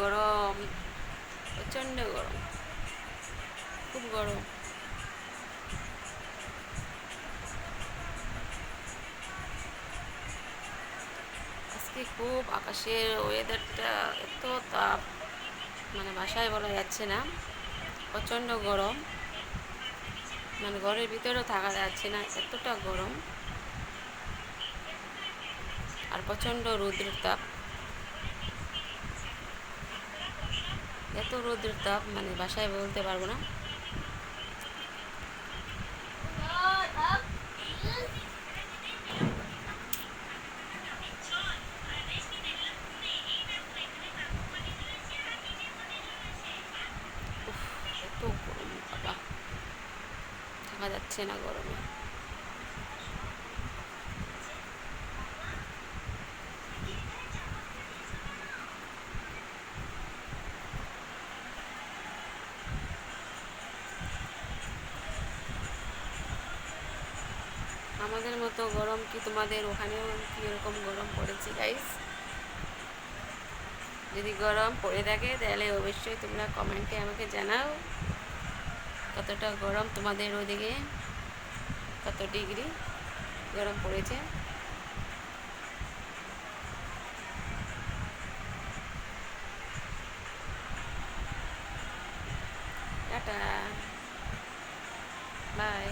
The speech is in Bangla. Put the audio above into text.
গরম, প্রচণ্ড গরম, খুব গরম। আজকে খুব আকাশের ওয়েদারটা এত তাপ, মানে বাসায় বলা যাচ্ছে না, প্রচণ্ড গরম, মানে ঘরের ভিতরেও থাকা যাচ্ছে না, এতটা গরম। আর প্রচণ্ড রৌদ্রের তাপ, এত রৌদ্রের তাপ মানে বাসায় বলতে পারবো না। উফ, এত গরম বাবা, থাকা যাচ্ছে না গরমে। আমাদের মতো গরম কি তোমাদের ওখানেও কি এরকম গরম পড়েছে গাইস? যদি গরম পড়ে থাকে তাহলে অবশ্যই তোমরা কমেন্টে আমাকে জানাও কতটা গরম তোমাদের ওদিকে, কত ডিগ্রি গরম পড়েছে। Tata, by.